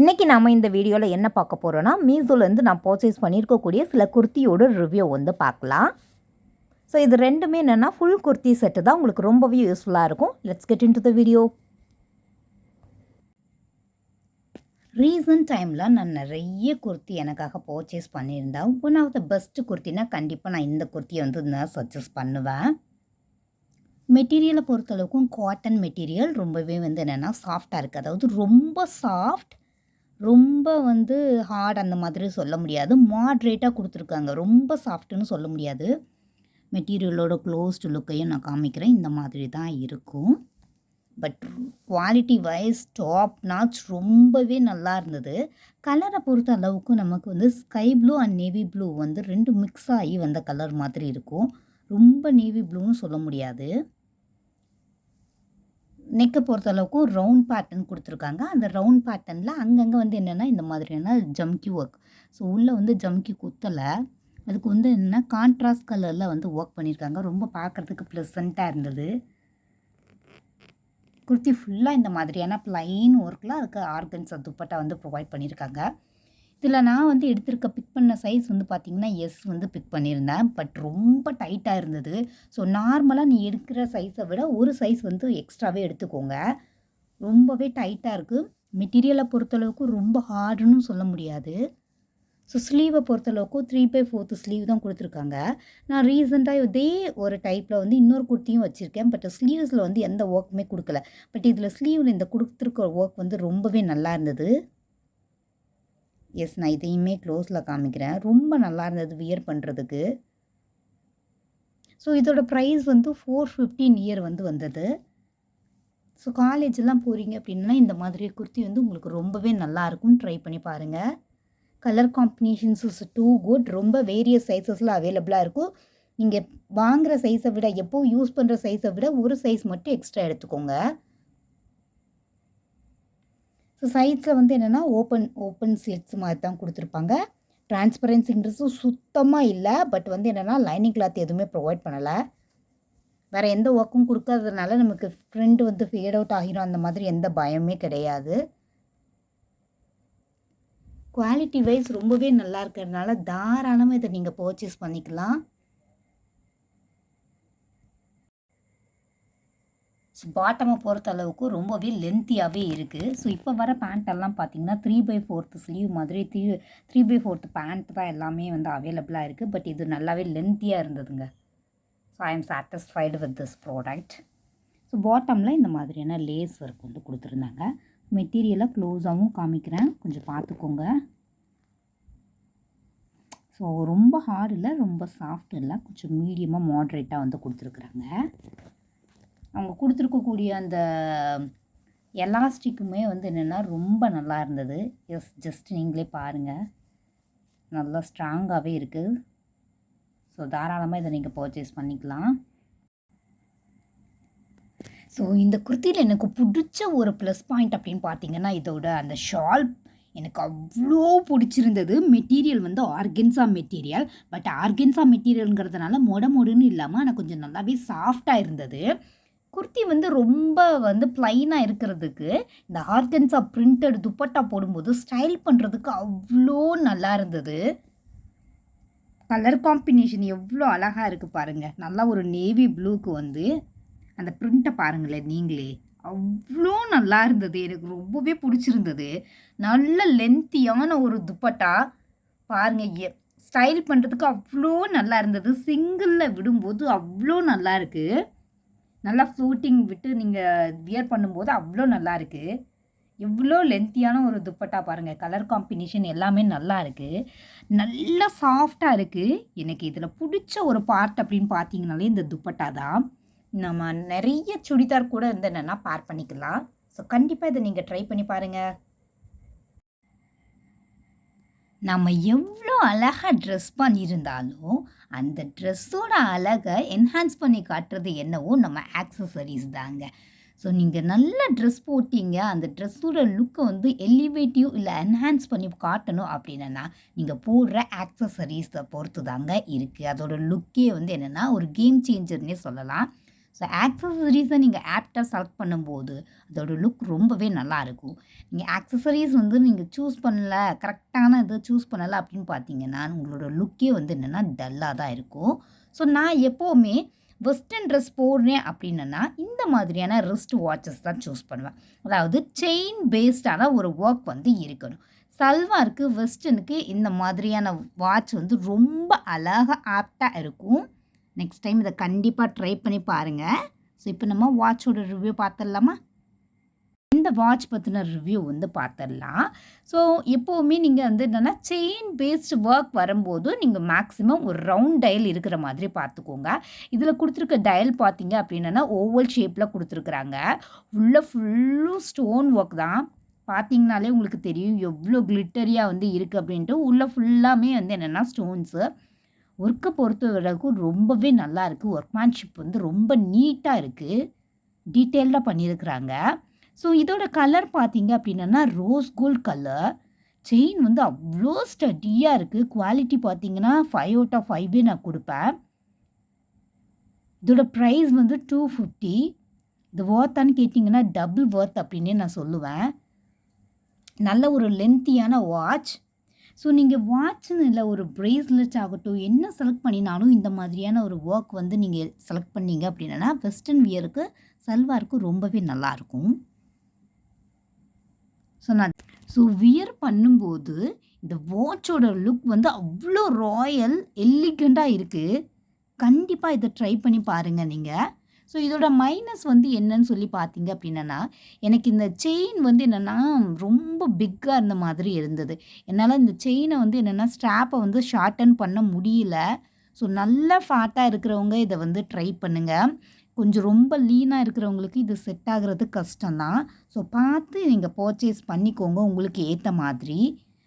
இன்றைக்கி நாம் இந்த வீடியோவில் என்ன பார்க்க போகிறோன்னா, மீஷோலேருந்து நான் பர்ச்சேஸ் பண்ணியிருக்கக்கூடிய சில குர்த்தியோட ரிவ்யூ வந்து பார்க்கலாம். ஸோ இது ரெண்டுமே என்னென்னா ஃபுல் குர்த்தி செட்டு தான், உங்களுக்கு ரொம்பவே யூஸ்ஃபுல்லாக இருக்கும். Let's get into the video. Recent டைமில் நான் நிறைய குர்த்தி எனக்காக பர்ச்சேஸ் பண்ணியிருந்தேன். ஒன் ஆஃப் த பெஸ்ட்டு குர்த்தினா கண்டிப்பாக நான் இந்த குர்த்தியை வந்து நான் சஜஸ்ட் பண்ணுவேன். மெட்டீரியலை பொறுத்தளவுக்கும் காட்டன் மெட்டீரியல் ரொம்பவே வந்து என்னென்னா சாஃப்டாக இருக்குது. அதாவது ரொம்ப சாஃப்ட், ரொம்ப வந்து ஹார்ட் அந்த மாதிரி சொல்ல முடியாது. மாட்ரேட்டாக கொடுத்துருக்காங்க. ரொம்ப சாஃப்ட்டுன்னு சொல்ல முடியாது. மெட்டீரியலோட க்ளோஸ்டு லுக்கையும் நான் காமிக்கிறேன். இந்த மாதிரி தான் இருக்கும். But quality wise top notch ரொம்பவே நல்லா இருந்தது. கலரை பொறுத்த அளவுக்கு நமக்கு வந்து sky blue and navy blue வந்து 2 மிக்ஸ் ஆகி வந்த கலர் மாதிரி இருக்கும். ரொம்ப நேவி ப்ளூன்னு சொல்ல முடியாது. நெக்கை பொறுத்தளவுக்கும் ரவுண்ட் பேட்டர்ன் கொடுத்துருக்காங்க. அந்த ரவுண்ட் பேட்டர்னில் அங்கங்கே வந்து என்னென்னா இந்த மாதிரியான ஜம்கி ஒர்க். ஸோ உள்ளே வந்து ஜம்கி குத்தலை. அதுக்கு வந்து என்னென்னா கான்ட்ராஸ்ட் கலரில் வந்து ஒர்க் பண்ணியிருக்காங்க. ரொம்ப பார்க்குறதுக்கு ப்ளசண்ட்டாக இருந்தது. குர்த்தி ஃபுல்லாக இந்த மாதிரியான ப்ளைன் ஒர்க்கில் அதுக்கு ஆர்கன்ஸா துப்பட்டா வந்து ப்ரொவைட் பண்ணியிருக்காங்க. இதில் நான் வந்து பிக் பண்ண சைஸ் வந்து பார்த்திங்கன்னா எஸ் வந்து பிக் பண்ணியிருந்தேன். பட் ரொம்ப டைட்டாக இருந்தது. ஸோ நார்மலாக நீ எடுக்கிற சைஸை விட ஒரு சைஸ் வந்து எக்ஸ்ட்ராவே எடுத்துக்கோங்க. ரொம்பவே டைட்டாக இருக்குது. மெட்டீரியலை பொறுத்தளவுக்கு ரொம்ப ஹார்டுன்னு சொல்ல முடியாது. ஸோ ஸ்லீவை பொறுத்தளவுக்கு 3/4 ஸ்லீவ் தான் கொடுத்துருக்காங்க. நான் ரீசெண்டாக இதே ஒரு டைப்பில் வந்து இன்னொரு குர்த்தியும் வச்சுருக்கேன். பட் ஸ்லீவ்ஸில் வந்து எந்த ஒர்க்குமே கொடுக்கல. பட் இதில் ஸ்லீவில் இந்த கொடுத்துருக்க ஒர்க் வந்து ரொம்பவே நல்லா இருந்தது. எஸ், நான் இதையுமே க்ளோஸில் காமிக்கிறேன். ரொம்ப நல்லா இருந்தது வியர் பண்ணுறதுக்கு. ஸோ இதோட ப்ரைஸ் வந்து 415 வந்து வந்தது. ஸோ காலேஜெலாம் போகிறீங்க அப்படின்னா இந்த மாதிரி குர்த்தி வந்து உங்களுக்கு ரொம்பவே நல்லாயிருக்கும். ட்ரை பண்ணி பாருங்கள். Colour combinations is too good. ரொம்ப வேரியஸ் சைஸஸில் அவைலபிளாக இருக்கும். நீங்கள் வாங்குகிற சைஸை விட, எப்போவும் யூஸ் பண்ணுற சைஸை விட ஒரு சைஸ் மட்டும் எக்ஸ்ட்ரா எடுத்துக்கோங்க. ஸோ சைட்ஸில் வந்து என்னென்னா ஓப்பன் ஸ்லிட்ஸ் மாதிரி தான் கொடுத்துருப்பாங்க. டிரான்ஸ்பரன்சின்றது சுத்தமாக இல்லை. பட் வந்து என்னென்னா லைனிங் கிளாத் எதுவுமே ப்ரொவைட் பண்ணலை. வேறு எந்த ஒர்க்கும் கொடுக்காததுனால நமக்கு ஃப்ரண்ட் வந்து ஃபேட் அவுட் ஆகிரும், அந்த மாதிரி எந்த பயமே கிடையாது. குவாலிட்டி வைஸ் ரொம்பவே நல்லா இருக்கிறதுனால தாராளமாக இதை நீங்கள் பர்ச்சேஸ் பண்ணிக்கலாம். பாட்டமை பொறுத்த அளவுக்கு ரொம்பவே லென்த்தியாகவே இருக்குது. ஸோ இப்போ வர பேண்ட்டெல்லாம் பார்த்தீங்கன்னா 3/4 ஸ்லீவ் மாதிரி 3/4 பேண்ட் தான் எல்லாமே வந்து அவைலபிளாக இருக்குது. பட் இது நல்லாவே லென்த்தியாக இருந்ததுங்க. So I am satisfied with this product. So பாட்டமில் இந்த மாதிரியான லேஸ் ஒர்க் வந்து கொடுத்துருந்தாங்க. மெட்டீரியலை க்ளோஸாகவும் காமிக்கிறேன், கொஞ்சம் பார்த்துக்கோங்க. ஸோ ரொம்ப ஹார்ட் இல்லை, ரொம்ப சாஃப்ட் இல்லை, கொஞ்சம் மீடியமாக மாட்ரேட்டாக வந்து கொடுத்துருக்குறாங்க. அவங்க கொடுத்துருக்கக்கூடிய அந்த எலாஸ்டிக்குமே வந்து என்னென்னா ரொம்ப நல்லா இருந்தது. எஸ், ஜஸ்ட் நீங்களே பாருங்கள், நல்லா ஸ்ட்ராங்காகவே இருக்குது. ஸோ தாராளமாக இதை நீங்கள் பர்ச்சேஸ் பண்ணிக்கலாம். ஸோ இந்த குர்த்தியில் எனக்கு பிடிச்ச ஒரு ப்ளஸ் பாயிண்ட் அப்படின்னு பார்த்தீங்கன்னா இதோட அந்த ஷால் எனக்கு அவ்வளோ பிடிச்சிருந்தது. மெட்டீரியல் வந்து ஆர்கென்ஸா மெட்டீரியல். பட் ஆர்கென்ஸா மெட்டீரியலுங்கிறதுனால மொடன்னு இல்லாமல் ஆனால் கொஞ்சம் நல்லாவே சாஃப்டாக இருந்தது. குர்த்தி வந்து ரொம்ப வந்து ப்ளைனாக இருக்கிறதுக்கு இந்த ஆர்கன்ஸா பிரிண்டட் துப்பட்டா போடும்போது ஸ்டைல் பண்ணுறதுக்கு அவ்வளோ நல்லா இருந்தது. கலர் காம்பினேஷன் எவ்வளோ அழகாக இருக்குது பாருங்கள். நல்லா ஒரு நேவி ப்ளூக்கு வந்து அந்த பிரிண்ட்டை பாருங்களேன் நீங்களே, அவ்வளோ நல்லா இருந்தது. எனக்கு ரொம்பவே பிடிச்சிருந்தது. நல்ல லென்த்தியான ஒரு துப்பட்டா பாருங்கள். ஸ்டைல் பண்ணுறதுக்கு அவ்வளோ நல்லா இருந்தது. சிங்கிளில் விடும்போது அவ்வளோ நல்லா இருக்குது. நல்லா ஃப்ளூட்டிங் விட்டு நீங்கள் வியர் பண்ணும்போது அவ்வளோ நல்லா இருக்குது. எவ்வளோ லென்த்தியான ஒரு துப்பட்டா பாருங்கள். கலர் காம்பினேஷன் எல்லாமே நல்லா இருக்குது. நல்லா சாஃப்டாக இருக்குது. எனக்கு இதில் பிடிச்ச ஒரு பார்ட் அப்படின்னு பார்த்தீங்கனாலே இந்த துப்பட்டா தான். நம்ம நிறைய சுடிதார் கூட வந்து என்னென்னா பேர் பண்ணிக்கலாம். ஸோ கண்டிப்பாக இதை நீங்கள் ட்ரை பண்ணி பாருங்கள். நம்ம எவ்வளோ அழகாக ட்ரெஸ் பண்ணியிருந்தாலும் அந்த ட்ரெஸ்ஸோட அழகை என்ஹான்ஸ் பண்ணி காட்டுறது என்னவோ நம்ம ஆக்சசரிஸ் தாங்க. ஸோ நீங்கள் நல்ல ட்ரெஸ் போட்டிங்க, அந்த ட்ரெஸ்ஸோட லுக்கை வந்து எலிவேட்டிவ் இல்லை என்ஹான்ஸ் பண்ணி காட்டணும் அப்படின்னா நீங்கள் போடுற ஆக்சசரிஸை பொறுத்து தாங்க இருக்குது. அதோட லுக்கே வந்து என்னென்னா ஒரு கேம் சேஞ்சர்னே சொல்லலாம். ஸோ ஆக்சஸரீஸை நீங்கள் ஆப்டாக செலக்ட் பண்ணும்போது அதோட லுக் ரொம்பவே நல்லாயிருக்கும். நீங்கள் ஆக்சஸரீஸ் வந்து நீங்கள் சூஸ் பண்ணல, கரெக்டான இது சூஸ் பண்ணலை அப்படின்னு பார்த்தீங்கன்னா உங்களோட லுக்கே வந்து என்னென்னா டல்லாக தான் இருக்கும். ஸோ நான் எப்போவுமே வெஸ்டர்ன் ட்ரெஸ் போடுறேன் அப்படின்னா இந்த மாதிரியான ரிஸ்ட் வாட்சஸ் தான் சூஸ் பண்ணுவேன். அதாவது செயின் பேஸ்டான ஒரு ஒர்க் வந்து இருக்கணும். சல்வாருக்கு வெஸ்டர்னுக்கு இந்த மாதிரியான வாட்ச் வந்து ரொம்ப அழகாக ஆப்டாக இருக்கும். நெக்ஸ்ட் டைம் இதை கண்டிப்பாக ட்ரை பண்ணி பாருங்கள். ஸோ இப்போ நம்ம வாட்சோட ரிவ்யூ பார்த்துடலாமா? இந்த வாட்ச் பற்றின ரிவ்யூ வந்து பார்த்துடலாம். ஸோ எப்போவுமே நீங்கள் வந்து என்னென்னா செயின் பேஸ்டு ஒர்க் வரும்போது நீங்கள் மேக்ஸிமம் ஒரு ரவுண்ட் டயல் இருக்கிற மாதிரி பார்த்துக்கோங்க. இதில் கொடுத்துருக்க டயல் பார்த்தீங்க அப்படின்னா ஓவல் ஷேப்பில் கொடுத்துருக்குறாங்க. ஃபுல்லும் ஸ்டோன் ஒர்க் தான். பார்த்தீங்கனாலே உங்களுக்கு தெரியும் எவ்வளோ கிளிட்டரியாக வந்து இருக்குது அப்படின்ட்டு. உள்ளே ஃபுல்லாமே வந்து என்னென்னா ஸ்டோன்ஸு. ஒர்க்கை பொறுத்த வரைக்கும் ரொம்பவே நல்லா இருக்குது. ஒர்க்மேன்ஷிப் வந்து ரொம்ப நீட்டாக இருக்குது, டீட்டெயில்டாக பண்ணியிருக்கிறாங்க. ஸோ இதோட கலர் பார்த்தீங்க அப்படின்னா ரோஸ் கோல்ட் கலர். செயின் வந்து அவ்வளோ ஸ்டடியாக இருக்குது. குவாலிட்டி பார்த்தீங்கன்னா 5 out of 5 நான் கொடுப்பேன். இதோட ப்ரைஸ் வந்து 250. இது ஒர்த்தான்னு கேட்டிங்கன்னா டபுள் ஒர்த் அப்படின்னே நான் சொல்லுவேன். நல்ல ஒரு லென்த்தியான வாட்ச். ஸோ நீங்கள் வாட்ச்னு இல்லை, ஒரு ப்ரேஸ்லெட் ஆகட்டும், என்ன செலக்ட் பண்ணினாலும் இந்த மாதிரியான ஒரு ஒர்க் வந்து நீங்கள் செலக்ட் பண்ணீங்க அப்படின்னா வெஸ்டர்ன் வியருக்கு சல்வாருக்கு ரொம்பவே நல்லாயிருக்கும். ஸோ வியர் பண்ணும்போது இந்த வாட்சோட லுக் வந்து அவ்வளோ ராயல் எலிகண்ட்டாக இருக்குது. கண்டிப்பாக இதை ட்ரை பண்ணி பாருங்கள் நீங்கள். ஸோ இதோட மைனஸ் வந்து என்னன்னு சொல்லி பார்த்தீங்க அப்படின்னா எனக்கு இந்த செயின் வந்து என்னென்னா ரொம்ப பிக்காக இருந்த மாதிரி இருந்தது. என்னால் இந்த செயினை வந்து என்னென்னா ஸ்ட்ராப்பை வந்து ஷார்டன் பண்ண முடியல. ஸோ நல்லா ஃபேட்டாக இருக்கிறவங்க இதை வந்து ட்ரை பண்ணுங்கள். கொஞ்சம் ரொம்ப லீனாக இருக்கிறவங்களுக்கு இது செட் ஆகிறது கஷ்டம்தான். ஸோ பார்த்து நீங்கள் பர்ச்சேஸ் பண்ணிக்கோங்க உங்களுக்கு ஏற்ற மாதிரி.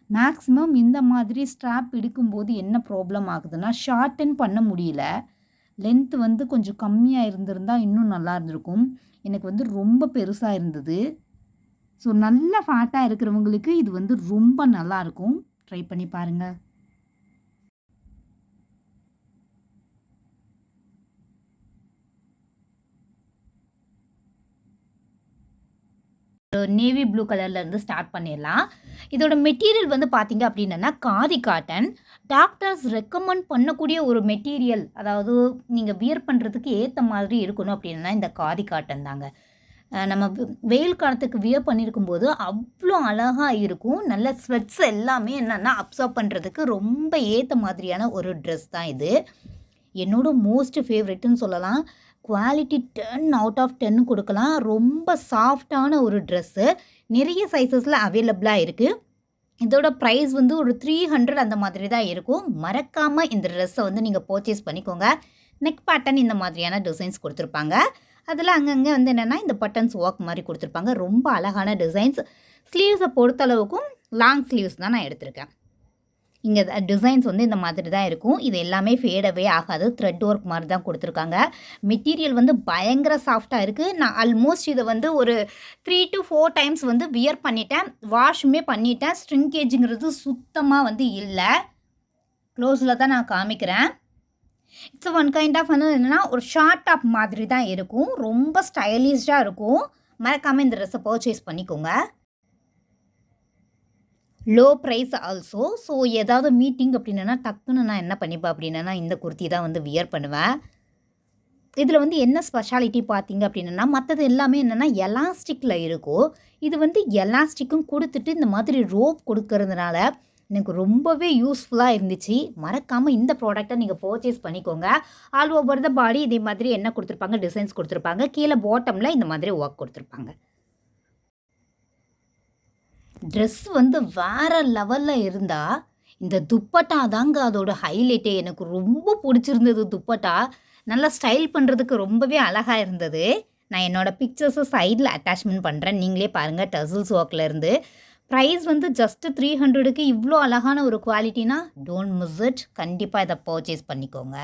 மேக்ஸிமம் இந்த மாதிரி ஸ்ட்ராப் எடுக்கும்போது என்ன ப்ராப்ளம் ஆகுதுன்னா ஷார்டன் பண்ண முடியல. லென்த் வந்து கொஞ்சம் கம்மியாக இருந்திருந்தால் இன்னும் நல்லா இருந்திருக்கும். எனக்கு வந்து ரொம்ப பெருசாக இருந்தது. ஸோ நல்லா ஃபேட்டாக இருக்கிறவங்களுக்கு இது வந்து ரொம்ப நல்லாயிருக்கும். ட்ரை பண்ணி பாருங்கள். நேவி ப்ளூ கலர்லேருந்து ஸ்டார்ட் பண்ணிடலாம். இதோட மெட்டீரியல் வந்து பார்த்தீங்க அப்படின்னா காதி காட்டன். டாக்டர்ஸ் ரெக்கமெண்ட் பண்ணக்கூடிய ஒரு மெட்டீரியல், அதாவது நீங்கள் வியர் பண்ணுறதுக்கு ஏற்ற மாதிரி இருக்கணும் அப்படின்னா இந்த காதி காட்டன் தாங்க. நம்ம வெயில் காலத்துக்கு வியர் பண்ணியிருக்கும்போது அவ்வளோ அழகாக இருக்கும். நல்ல ஸ்வெட்ஸ் எல்லாமே என்னென்னா அப்சர்வ் பண்ணுறதுக்கு ரொம்ப ஏற்ற மாதிரியான ஒரு ட்ரெஸ் தான் இது. என்னோட மோஸ்ட் ஃபேவரெட்டுன்னு சொல்லலாம். குவாலிட்டி 10 out of 10 கொடுக்கலாம். ரொம்ப சாஃப்டான ஒரு ட்ரெஸ்ஸு. நிறைய சைஸஸில் அவைலபிளாக இருக்குது. இதோட ப்ரைஸ் வந்து ஒரு 300 அந்த மாதிரி தான் இருக்கும். மறக்காமல் இந்த ட்ரெஸ்ஸை வந்து நீங்கள் பர்ச்சேஸ் பண்ணிக்கோங்க. நெக் பேட்டர்ன் இந்த மாதிரியான டிசைன்ஸ் கொடுத்துருப்பாங்க. அதில் அங்கங்கே வந்து என்னென்னா இந்த பட்டன்ஸ் ஒர்க் மாதிரி கொடுத்துருப்பாங்க. ரொம்ப அழகான டிசைன்ஸ். ஸ்லீவ்ஸை பொறுத்தளவுக்கும் லாங் ஸ்லீவ்ஸ் தான் நான் எடுத்திருக்கேன். இங்கே டிசைன்ஸ் வந்து இந்த மாதிரி தான் இருக்கும். இது எல்லாமே ஃபேடவே ஆகாது. த்ரெட் ஒர்க் மாதிரி தான் கொடுத்துருக்காங்க. மெட்டீரியல் வந்து பயங்கர சாஃப்டாக இருக்குது. நான் ஆல்மோஸ்ட் இதை வந்து ஒரு 3 to 4 டைம்ஸ் வந்து வியர் பண்ணிட்டேன். வாஷுமே பண்ணிட்டேன். ஸ்ட்ரிங்கேஜுங்கிறது சுத்தமாக வந்து இல்லை. க்ளோஸில் தான் நான் காமிக்கிறேன். இட்ஸ் ஒன் கைண்ட் ஆஃப் வந்து என்னென்னா ஒரு ஷார்ட் டாப் மாதிரி தான் இருக்கும். ரொம்ப ஸ்டைலிஷ்டாக இருக்கும். மறக்காமல் இந்த ட்ரெஸ்ஸை பர்ச்சேஸ் பண்ணிக்கோங்க. Low price also. ஸோ ஏதாவது மீட்டிங் அப்படின்னா டக்குன்னு நான் என்ன பண்ணிப்பேன் அப்படின்னா இந்த குர்த்தி தான் வந்து வியர் பண்ணுவேன். இதில் வந்து என்ன ஸ்பெஷாலிட்டி பார்த்தீங்க அப்படின்னா மற்றது எல்லாமே என்னென்னா எலாஸ்டிக்கில் இருக்கும். இது வந்து எலாஸ்டிக்கும் கொடுத்துட்டு இந்த மாதிரி ரோப் கொடுக்கறதுனால எனக்கு ரொம்பவே யூஸ்ஃபுல்லாக இருந்துச்சு. மறக்காமல் இந்த ப்ராடக்டை நீங்கள் பர்ச்சேஸ் பண்ணிக்கோங்க. ஆல் ஓவர் த பாடி இதே மாதிரி என்ன கொடுத்துருப்பாங்க, டிசைன்ஸ் கொடுத்துருப்பாங்க. கீழே பாட்டமில் இந்த மாதிரி ஒர்க் கொடுத்துருப்பாங்க. ட்ரெஸ் வந்து வேறு லெவலில் இருந்தால் இந்த துப்பட்டா தாங்க அதோட ஹைலைட்டே. எனக்கு ரொம்ப பிடிச்சிருந்தது துப்பட்டா. நல்லா ஸ்டைல் பண்ணுறதுக்கு ரொம்பவே அழகாக இருந்தது. நான் என்னோடய பிக்சர்ஸை சைடில் அட்டாச்மெண்ட் பண்ணுறேன். நீங்களே பாருங்கள். டசில்ஸ் ஒர்க்கில் இருந்து. ப்ரைஸ் வந்து ஜஸ்ட்டு 300க்கு இவ்வளோ அழகான ஒரு குவாலிட்டினா டோன்ட் மிஸ் இட். கண்டிப்பாக இதை பர்ச்சேஸ் பண்ணிக்கோங்க.